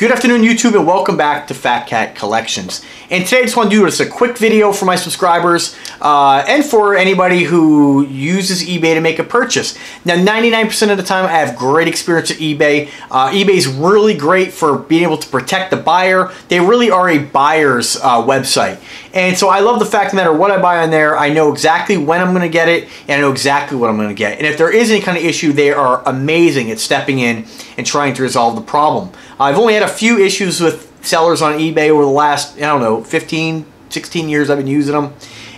Good afternoon, YouTube, and welcome back to Fat Cat Collections. And today I just want to do just a quick video for my subscribers and for anybody who uses eBay to make a purchase. Now, 99% of the time, I have great experience at eBay. eBay is really great for being able to protect the buyer. They really are a buyer's website. And so I love the fact that no matter what I buy on there, I know exactly when I'm going to get it, and I know exactly what I'm going to get. And if there is any kind of issue, they are amazing at stepping in and trying to resolve the problem. I've only had a few issues with sellers on eBay over the last, I don't know, 15, 16 years I've been using them.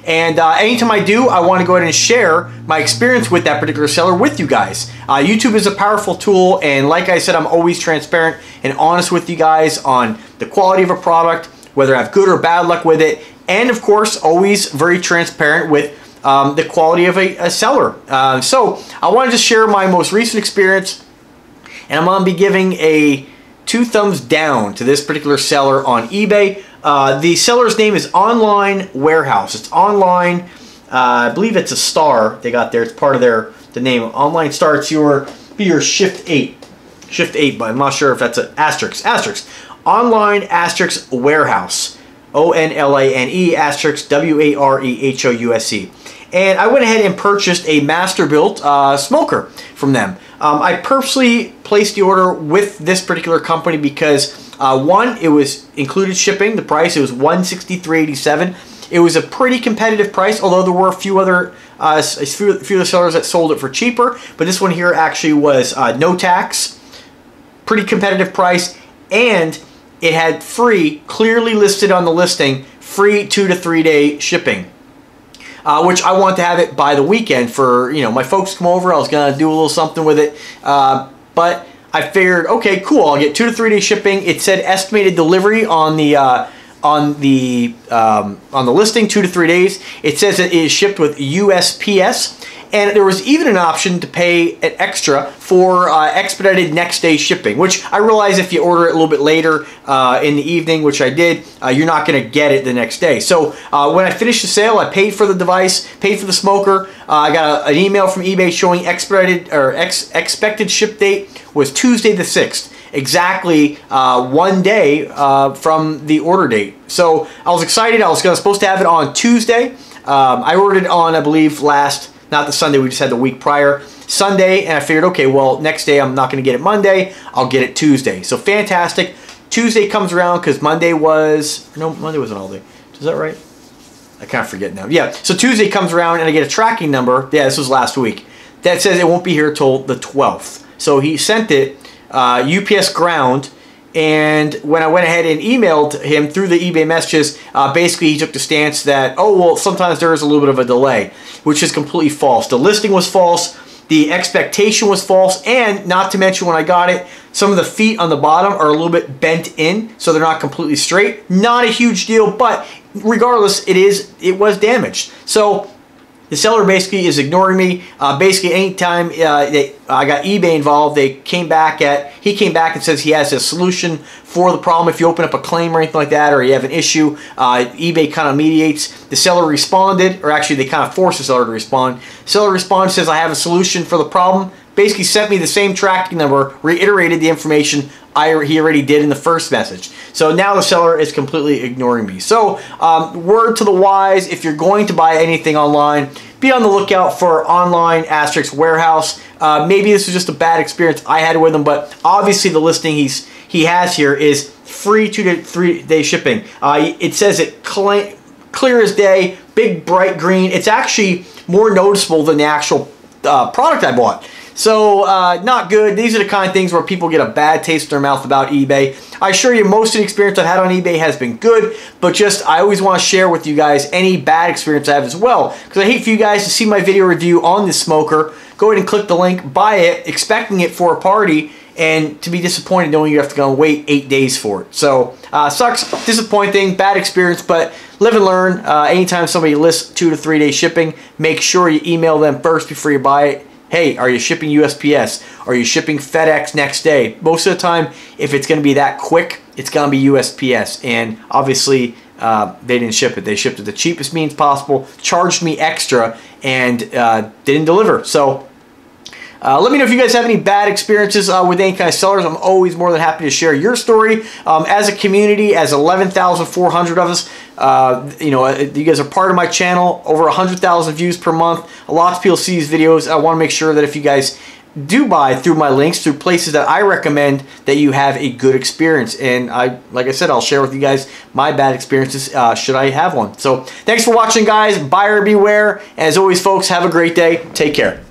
And anytime I do, I want to go ahead and share my experience with that particular seller with you guys. YouTube is a powerful tool, and like I said, I'm always transparent and honest with you guys on the quality of a product, whether I have good or bad luck with it, and of course, always very transparent with the quality of a seller. So I wanted to share my most recent experience, and I'm going to be giving a 2 thumbs down to this particular seller on eBay. The seller's name is Online Warehouse. It's online. I believe it's a star they got there. It's part of the name. Online star. It's your Shift 8. Shift 8, but I'm not sure if that's an asterisk. Asterisk. Online asterisk Warehouse. O-N-L-A-N-E asterisk W-A-R-E-H-O-U-S-E. And I went ahead and purchased a master built smoker from them. I purposely placed the order with this particular company because one, it was included shipping. The price, it was $163.87. It was a pretty competitive price, although there were a few other sellers that sold it for cheaper. But this one here actually was no tax, pretty competitive price, and it had free, clearly listed on the listing, free 2 to 3 day shipping. Which I want to have it by the weekend for, you know, my folks come over. I was going to do a little something with it. But I figured, okay, cool. I'll get 2 to 3 day shipping. It said estimated delivery on the listing, 2 to 3 days. It says it is shipped with USPS. And there was even an option to pay an extra for expedited next day shipping, which I realize if you order it a little bit later in the evening, which I did, you're not going to get it the next day. So when I finished the sale, I paid for the device, paid for the smoker. I got an email from eBay showing expected ship date was Tuesday the 6th. Exactly 1 day from the order date. So I was excited. I was supposed to have it on Tuesday. I ordered it on, I believe, not the Sunday, we just had the week prior, Sunday, and I figured, okay, well, next day I'm not going to get it Monday, I'll get it Tuesday. So fantastic. Tuesday comes around because Monday wasn't all day. Is that right? I kind of forget now. Yeah, so Tuesday comes around and I get a tracking number. Yeah, this was last week. That says it won't be here till the 12th. So he sent it UPS ground. And when I went ahead and emailed him through the eBay messages, basically he took the stance that, oh, well, sometimes there is a little bit of a delay, which is completely false. The listing was false, the expectation was false, and not to mention when I got it, some of the feet on the bottom are a little bit bent in, so they're not completely straight. Not a huge deal, but regardless, it was damaged. So the seller basically is ignoring me. Basically, anytime I got eBay involved, he came back and says he has a solution for the problem. If you open up a claim or anything like that, or you have an issue, eBay kind of mediates. The seller responded, or actually they kind of forced the seller to respond. Seller responds, says, I have a solution for the problem. Basically sent me the same tracking number, reiterated the information he already did in the first message. So now the seller is completely ignoring me. So word to the wise, if you're going to buy anything online, be on the lookout for Online asterisk Warehouse. Maybe this was just a bad experience I had with him, but obviously the listing he has here is free 2 to 3 day shipping. It says it clear as day, big bright green. It's actually more noticeable than the actual product I bought. So, not good. These are the kind of things where people get a bad taste in their mouth about eBay. I assure you, most of the experience I've had on eBay has been good, but I always want to share with you guys any bad experience I have as well, because I hate for you guys to see my video review on this smoker, go ahead and click the link, buy it, expecting it for a party, and to be disappointed knowing you have to go and wait 8 days for it. So, sucks, disappointing, bad experience, but live and learn. Anytime somebody lists 2 to 3 day shipping, make sure you email them first before you buy it. Hey, are you shipping USPS? Are you shipping FedEx next day? Most of the time, if it's going to be that quick, it's going to be USPS. And obviously, they didn't ship it. They shipped it the cheapest means possible, charged me extra, and didn't deliver. So Let me know if you guys have any bad experiences with any kind of sellers. I'm always more than happy to share your story. As a community, as 11,400 of us, you know, you guys are part of my channel, over 100,000 views per month. Lots of people see these videos. I want to make sure that if you guys do buy through my links, through places that I recommend, that you have a good experience. And like I said, I'll share with you guys my bad experiences should I have one. So thanks for watching, guys. Buyer beware. As always, folks, have a great day. Take care.